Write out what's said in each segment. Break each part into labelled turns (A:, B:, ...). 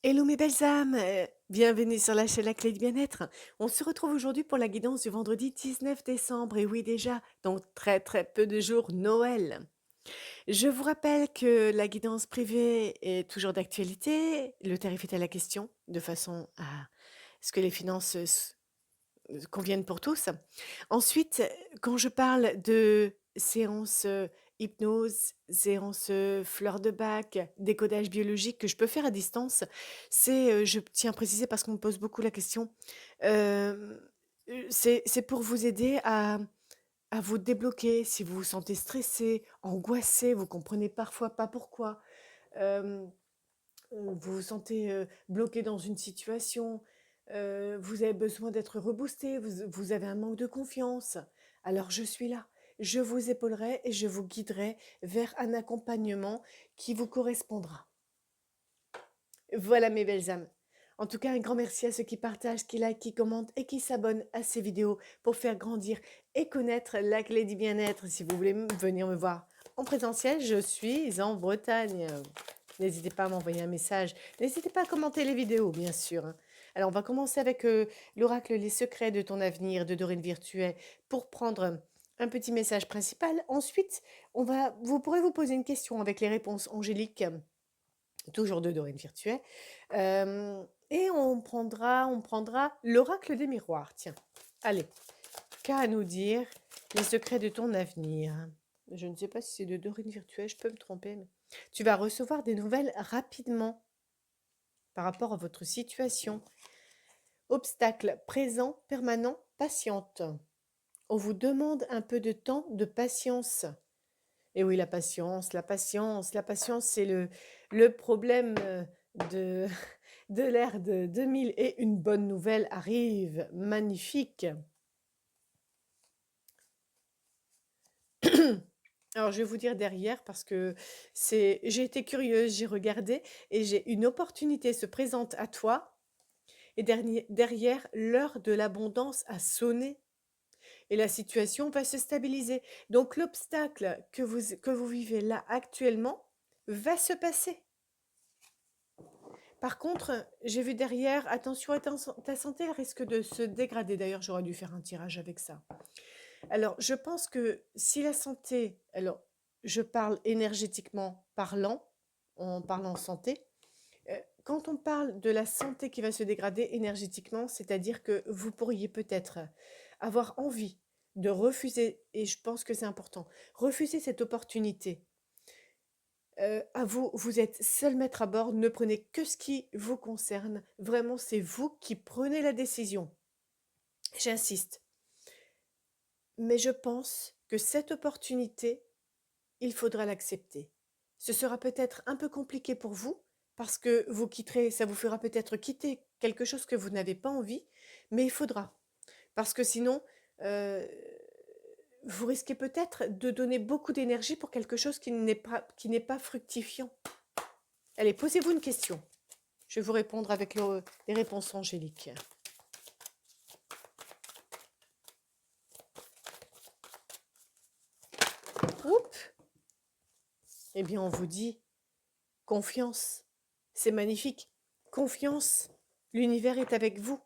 A: Hello mes belles âmes, bienvenue sur la chaîne La Clé du Bien-être. On se retrouve aujourd'hui pour la guidance du vendredi 19 décembre et oui déjà, donc très très peu de jours Noël. Je vous rappelle que la guidance privée est toujours d'actualité, le tarif est à la question, de façon à ce que les finances conviennent pour tous. Ensuite, quand je parle de séances, hypnose, séances, fleurs de bac, décodage biologique que je peux faire à distance, je tiens à préciser parce qu'on me pose beaucoup la question, hem, c'est pour vous aider à vous débloquer si vous vous sentez stressé, angoissé, vous comprenez parfois pas pourquoi, hem vous vous sentez, bloqué dans une situation, vous avez besoin d'être reboosté, vous avez un manque de confiance. Alors je suis là. Je vous épaulerai et je vous guiderai vers un accompagnement qui vous correspondra. Voilà mes belles âmes. En tout cas, un grand merci à ceux qui partagent, qui likent, qui commentent et qui s'abonnent à ces vidéos pour faire grandir et connaître la clé du bien-être. Si vous voulez venir me voir en présentiel, je suis en Bretagne. N'hésitez pas à m'envoyer un message. N'hésitez pas à commenter les vidéos, bien sûr, hein. Alors, on va commencer avec l'oracle Les secrets de ton avenir de Dorine Virtuet pour prendre un petit message principal. Ensuite, vous pourrez vous poser une question avec les réponses angéliques, toujours de Dorine Virtuet. Et on prendra l'oracle des miroirs. Tiens, allez, qu'a à nous dire les secrets de ton avenir? Je ne sais pas si c'est de Dorine Virtuet, je peux me tromper, mais tu vas recevoir des nouvelles rapidement par rapport à votre situation. Obstacle présent, permanent, patiente. On vous demande un peu de temps, de patience. Et oui, la patience, c'est le problème de, de l'ère de 2000. Et une bonne nouvelle arrive, magnifique. Alors, je vais vous dire derrière parce que j'ai été curieuse, j'ai regardé et j'ai une opportunité se présente à toi et derrière, l'heure de l'abondance a sonné et la situation va se stabiliser. Donc, l'obstacle que vous vivez là actuellement va se passer. Par contre, j'ai vu derrière, attention à ta santé, elle risque de se dégrader. D'ailleurs, j'aurais dû faire un tirage avec ça. Alors, je pense que si la santé, alors je parle énergétiquement parlant, en parlant santé, quand on parle de la santé qui va se dégrader énergétiquement, c'est-à-dire que vous pourriez peut-être avoir envie de refuser, et je pense que c'est important, refuser cette opportunité. À vous, vous êtes seul maître à bord, ne prenez que ce qui vous concerne. Vraiment, c'est vous qui prenez la décision. J'insiste. Mais je pense que cette opportunité, il faudra l'accepter. Ce sera peut-être un peu compliqué pour vous, parce que vous quitterez, ça vous fera peut-être quitter quelque chose que vous n'avez pas envie, mais il faudra. Parce que sinon, heu, vous risquez peut-être de donner beaucoup d'énergie pour quelque chose qui n'est pas fructifiant. Allez, posez-vous une question. Je vais vous répondre avec les réponses angéliques. Oups! Eh bien, on vous dit confiance. C'est magnifique. Confiance. L'univers est avec vous.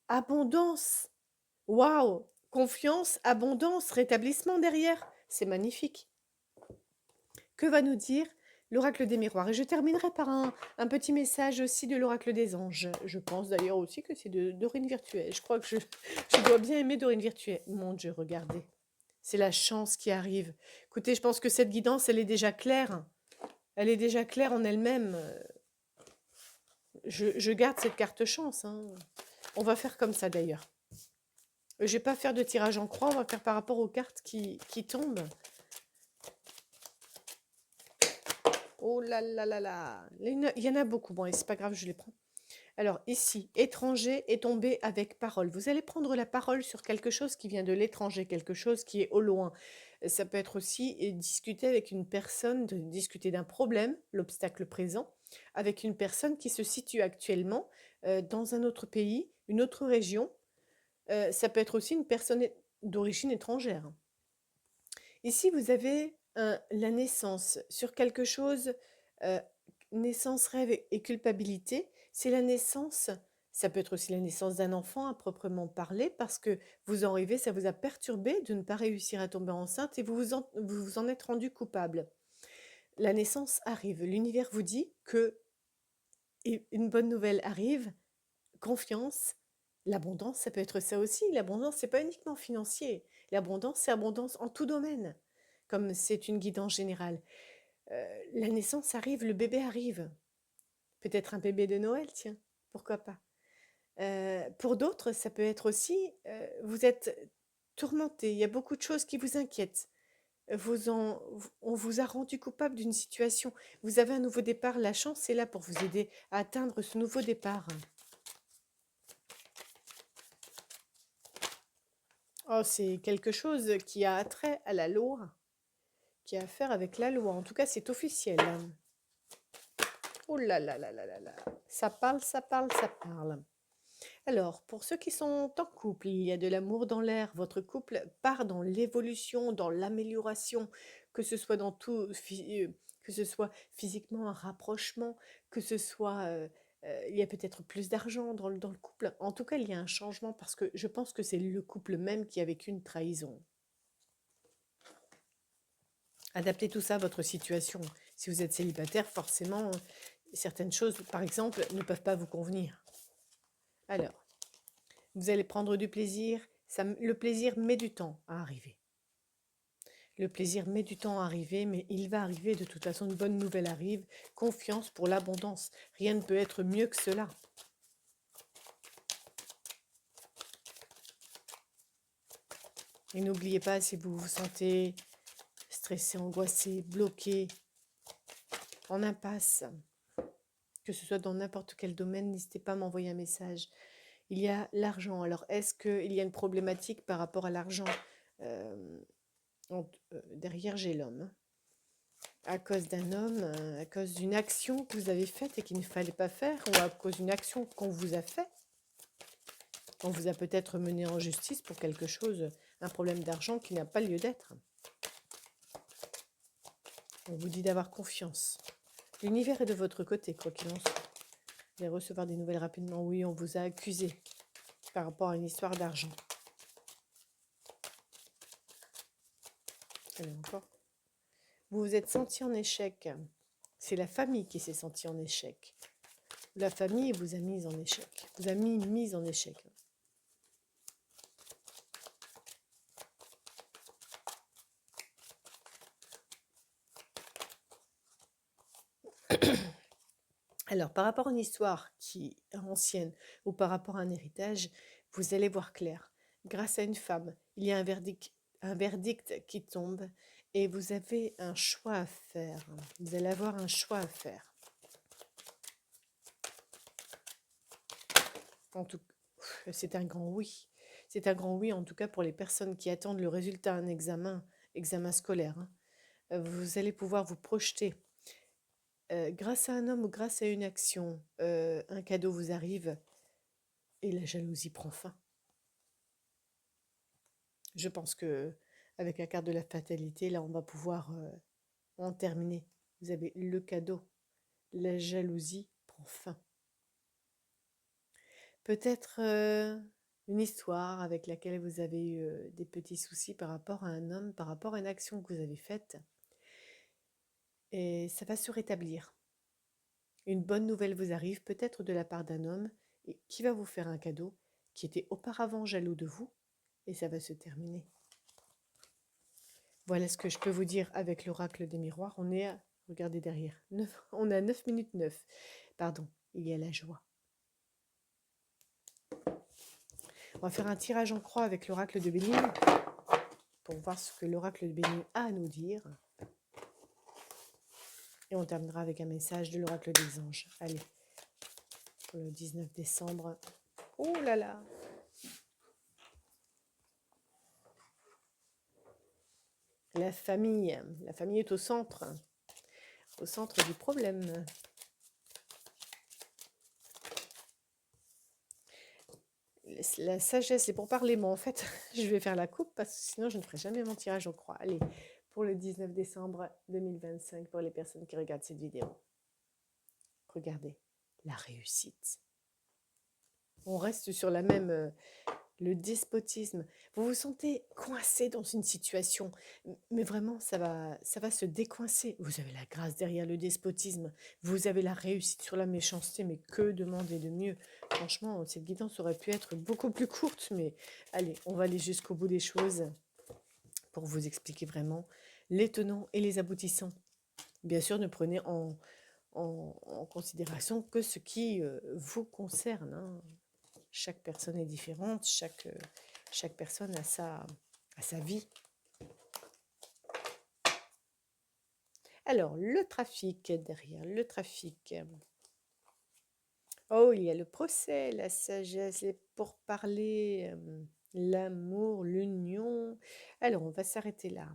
A: Abondance. Waouh! Confiance, abondance, rétablissement derrière. C'est magnifique. Que va nous dire l'oracle des miroirs? Et je terminerai par un petit message aussi de l'oracle des anges. Je pense d'ailleurs aussi que c'est de Dorine Virtuet. Je crois que je dois bien aimer Dorine Virtuet. Mon Dieu, regardez. C'est la chance qui arrive. Écoutez, je pense que cette guidance, elle est déjà claire. Elle est déjà claire en elle-même. Je garde cette carte chance, hein. On va faire comme ça d'ailleurs. Je vais pas faire de tirage en croix, on va faire par rapport aux cartes qui tombent. Oh là là là là. Il y en a beaucoup. Bon, et c'est pas grave, je les prends. Alors ici, étranger est tombé avec parole. Vous allez prendre la parole sur quelque chose qui vient de l'étranger, quelque chose qui est au loin. Ça peut être aussi discuter avec une personne, discuter d'un problème, l'obstacle présent, avec une personne qui se situe actuellement dans un autre pays, une autre région. Ça peut être aussi une personne d'origine étrangère. Ici, vous avez la naissance sur quelque chose, naissance, rêve et culpabilité, c'est la naissance, ça peut être aussi la naissance d'un enfant à proprement parler, parce que vous en rêvez, ça vous a perturbé de ne pas réussir à tomber enceinte et vous vous en êtes rendu coupable. La naissance arrive, l'univers vous dit que une bonne nouvelle arrive, confiance, l'abondance, ça peut être ça aussi. L'abondance, c'est pas uniquement financier. L'abondance, c'est abondance en tout domaine, comme c'est une guidance générale. La naissance arrive, le bébé arrive. Peut-être un bébé de Noël, tiens, pourquoi pas. Pour d'autres, ça peut être aussi, vous êtes tourmenté, il y a beaucoup de choses qui vous inquiètent. On vous a rendu coupable d'une situation. Vous avez un nouveau départ, la chance est là pour vous aider à atteindre ce nouveau départ. Oh, c'est quelque chose qui a trait à la loi, qui a à faire avec la loi. En tout cas, c'est officiel. Oh là là là là là là. Ça parle, ça parle, ça parle. Alors, pour ceux qui sont en couple, il y a de l'amour dans l'air. Votre couple part dans l'évolution, dans l'amélioration, que ce soit dans tout, que ce soit physiquement un rapprochement, que ce soit, il y a peut-être plus d'argent dans le couple. En tout cas, il y a un changement parce que je pense que c'est le couple même qui a vécu une trahison. Adaptez tout ça à votre situation. Si vous êtes célibataire, forcément, certaines choses, par exemple, ne peuvent pas vous convenir. Alors, vous allez prendre du plaisir. Le plaisir met du temps à arriver. Le plaisir met du temps à arriver, mais il va arriver. De toute façon, une bonne nouvelle arrive. Confiance pour l'abondance. Rien ne peut être mieux que cela. Et n'oubliez pas, si vous vous sentez stressé, angoissé, bloqué, en impasse, que ce soit dans n'importe quel domaine, n'hésitez pas à m'envoyer un message. Il y a l'argent. Alors, est-ce qu'il y a une problématique par rapport à l'argent? Euh, Derrière, j'ai l'homme. À cause d'un homme, à cause d'une action que vous avez faite et qu'il ne fallait pas faire, ou à cause d'une action qu'on vous a faite. On vous a peut-être mené en justice pour quelque chose, un problème d'argent qui n'a pas lieu d'être. On vous dit d'avoir confiance. L'univers est de votre côté, quoi qu'il en soit. Vous allez recevoir des nouvelles rapidement. Oui, on vous a accusé par rapport à une histoire d'argent. Allez, encore. Vous vous êtes senti en échec. C'est la famille qui s'est sentie en échec. La famille vous a mis en échec. Vous a mis en échec. Alors, par rapport à une histoire qui est ancienne ou par rapport à un héritage, vous allez voir clair. Grâce à une femme, il y a un verdict qui tombe et vous avez un choix à faire. Vous allez avoir un choix à faire. En tout c'est un grand oui. C'est un grand oui, en tout cas pour les personnes qui attendent le résultat d'un examen scolaire, hein. Vous allez pouvoir vous projeter. Grâce à un homme ou grâce à une action, un cadeau vous arrive et la jalousie prend fin. Je pense que avec la carte de la fatalité, là, on va pouvoir en terminer. Vous avez le cadeau. La jalousie prend fin. Peut-être une histoire avec laquelle vous avez eu des petits soucis par rapport à un homme, par rapport à une action que vous avez faite. Et ça va se rétablir. Une bonne nouvelle vous arrive, peut-être de la part d'un homme, qui va vous faire un cadeau, qui était auparavant jaloux de vous, et ça va se terminer. Voilà ce que je peux vous dire avec l'oracle des miroirs. On est à, regardez derrière, on est à 9 minutes 9. Pardon, il y a la joie. On va faire un tirage en croix avec l'oracle de Béline pour voir ce que l'oracle de Béline a à nous dire. Et on terminera avec un message de l'oracle des anges. Allez, pour le 19 décembre. Oh là là! La famille est au centre du problème. La sagesse, c'est pour parler, mais en fait, je vais faire la coupe parce que sinon je ne ferai jamais mon tirage en croix. Allez, pour le 19 décembre 2025, pour les personnes qui regardent cette vidéo. Regardez, la réussite. On reste sur la même, le despotisme. Vous vous sentez coincé dans une situation, mais vraiment, ça va se décoincer. Vous avez la grâce derrière le despotisme. Vous avez la réussite sur la méchanceté, mais que demander de mieux? Franchement, cette guidance aurait pu être beaucoup plus courte, mais allez, on va aller jusqu'au bout des choses pour vous expliquer vraiment les tenants et les aboutissants. Bien sûr, ne prenez en considération que ce qui vous concerne, hein. Chaque personne est différente, chaque personne a sa vie. Alors, le trafic, derrière le trafic. Oh, il y a le procès, la sagesse, les pourparlers, l'amour, l'union. Alors, on va s'arrêter là.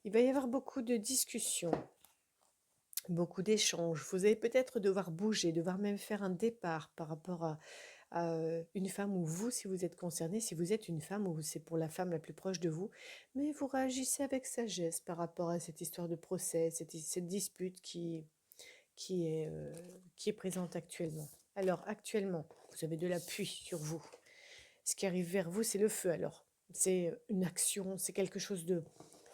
A: Il va y avoir beaucoup de discussions, beaucoup d'échanges. Vous allez peut-être devoir bouger, devoir même faire un départ par rapport à une femme ou vous, si vous êtes concerné, si vous êtes une femme ou c'est pour la femme la plus proche de vous, mais vous réagissez avec sagesse par rapport à cette histoire de procès, cette dispute qui est présente actuellement. Alors, actuellement, vous avez de l'appui sur vous. Ce qui arrive vers vous, c'est le feu. Alors, c'est une action, c'est quelque chose de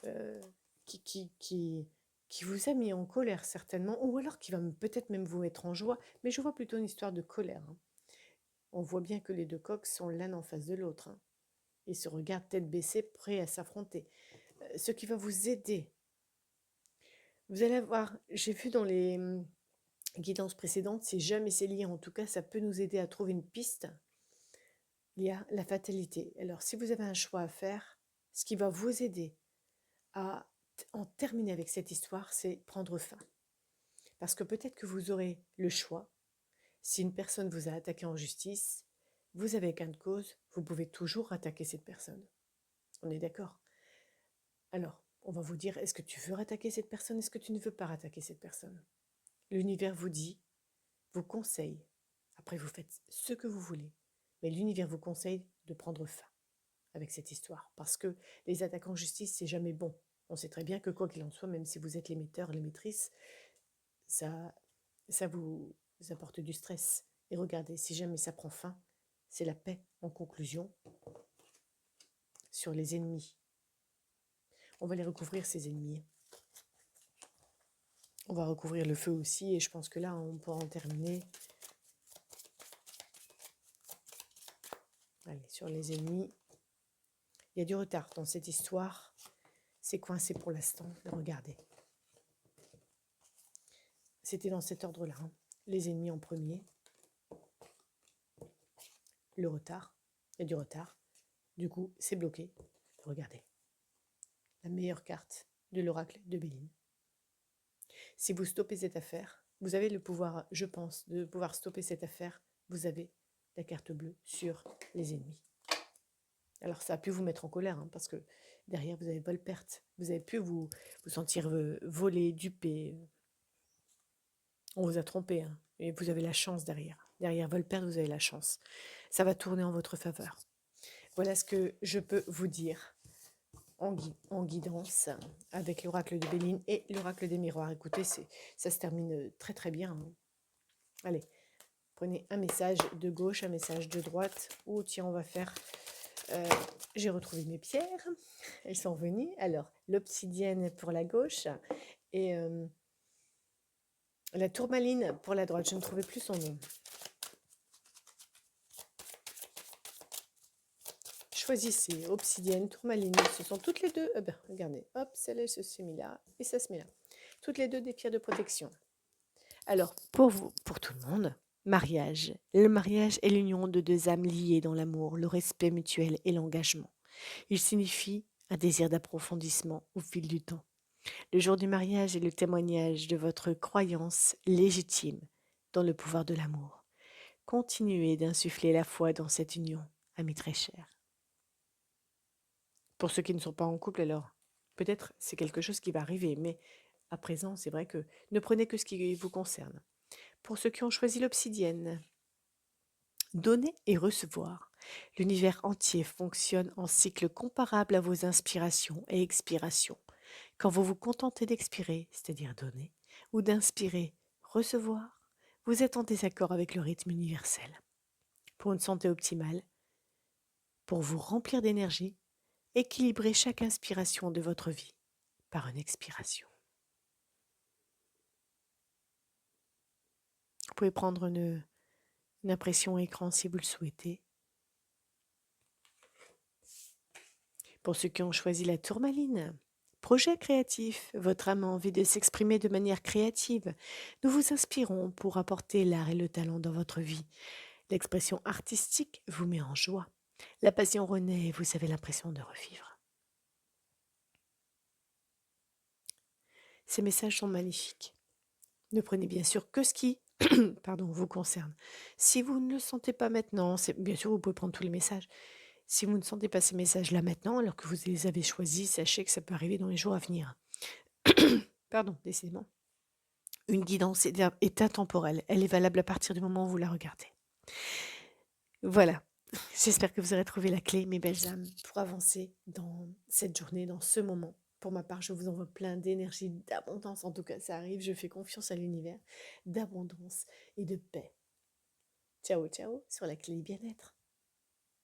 A: euh, qui, qui, qui, qui vous a mis en colère certainement, ou alors qui va peut-être même vous mettre en joie, mais je vois plutôt une histoire de colère, hein. On voit bien que les deux coqs sont l'un en face de l'autre, hein. Ils se regardent tête baissée, prêts à s'affronter. Ce qui va vous aider, vous allez avoir, j'ai vu dans les guidances précédentes, si jamais c'est lié, en tout cas, ça peut nous aider à trouver une piste. Il y a la fatalité. Alors, si vous avez un choix à faire, ce qui va vous aider à en terminer avec cette histoire, c'est prendre fin. Parce que peut-être que vous aurez le choix. Si une personne vous a attaqué en justice, vous avez gain de cause, vous pouvez toujours attaquer cette personne. On est d'accord? Alors, on va vous dire, est-ce que tu veux attaquer cette personne? Est-ce que tu ne veux pas attaquer cette personne? L'univers vous dit, vous conseille. Après, vous faites ce que vous voulez. Mais l'univers vous conseille de prendre fin avec cette histoire. Parce que les attaques en justice, c'est jamais bon. On sait très bien que quoi qu'il en soit, même si vous êtes l'émetteur, l'émettrice, ça, ça vous apporte du stress. Et regardez, si jamais ça prend fin, c'est la paix en conclusion sur les ennemis. On va les recouvrir, ces ennemis. On va recouvrir le feu aussi, et je pense que là, on pourra en terminer. Allez, sur les ennemis. Il y a du retard dans cette histoire. C'est coincé pour l'instant. Regardez. C'était dans cet ordre-là, hein. Les ennemis en premier. Le retard. Il y a du retard. Du coup, c'est bloqué. Regardez. La meilleure carte de l'oracle de Béline. Si vous stoppez cette affaire, vous avez le pouvoir, je pense, de pouvoir stopper cette affaire. Vous avez la carte bleue sur les ennemis. Alors ça a pu vous mettre en colère, hein, parce que derrière vous avez vol-perte. Vous avez pu vous sentir volé, dupé. On vous a trompé, hein, et vous avez la chance derrière. Derrière vol-perte, vous avez la chance. Ça va tourner en votre faveur. Voilà ce que je peux vous dire en guidance avec l'oracle de Béline et l'oracle des miroirs. Écoutez, ça se termine très très bien, hein. Allez, prenez un message de gauche, un message de droite. Oh tiens, on va faire... j'ai retrouvé mes pierres, elles sont venues. Alors, l'obsidienne pour la gauche et la tourmaline pour la droite. Je ne trouvais plus son nom. Choisissez obsidienne, tourmaline. Ce sont toutes les deux. Regardez, hop, celle-là se met là et ça se met là. Toutes les deux des pierres de protection. Alors, pour vous, pour tout le monde, mariage. Le mariage est l'union de deux âmes liées dans l'amour, le respect mutuel et l'engagement. Il signifie un désir d'approfondissement au fil du temps. Le jour du mariage est le témoignage de votre croyance légitime dans le pouvoir de l'amour. Continuez d'insuffler la foi dans cette union, amis très chers. Pour ceux qui ne sont pas en couple, alors, peut-être c'est quelque chose qui va arriver, mais à présent, c'est vrai que ne prenez que ce qui vous concerne. Pour ceux qui ont choisi l'obsidienne, donner et recevoir. L'univers entier fonctionne en cycle comparable à vos inspirations et expirations. Quand vous vous contentez d'expirer, c'est-à-dire donner, ou d'inspirer, recevoir, vous êtes en désaccord avec le rythme universel. Pour une santé optimale, pour vous remplir d'énergie, équilibrez chaque inspiration de votre vie par une expiration. Vous pouvez prendre une impression écran si vous le souhaitez. Pour ceux qui ont choisi la tourmaline, projet créatif, votre âme a envie de s'exprimer de manière créative. Nous vous inspirons pour apporter l'art et le talent dans votre vie. L'expression artistique vous met en joie. La passion renaît et vous avez l'impression de revivre. Ces messages sont magnifiques. Ne prenez bien sûr que ce qui vous concerne. Si vous ne le sentez pas maintenant, bien sûr vous pouvez prendre tous les messages. Si vous ne sentez pas ces messages-là maintenant, alors que vous les avez choisis, sachez que ça peut arriver dans les jours à venir. Décidément. Une guidance est intemporelle. Elle est valable à partir du moment où vous la regardez. Voilà. J'espère que vous aurez trouvé la clé, mes belles âmes, pour avancer dans cette journée, dans ce moment. Pour ma part, je vous envoie plein d'énergie, d'abondance. En tout cas, ça arrive. Je fais confiance à l'univers, d'abondance et de paix. Ciao, ciao, sur la clé du bien-être.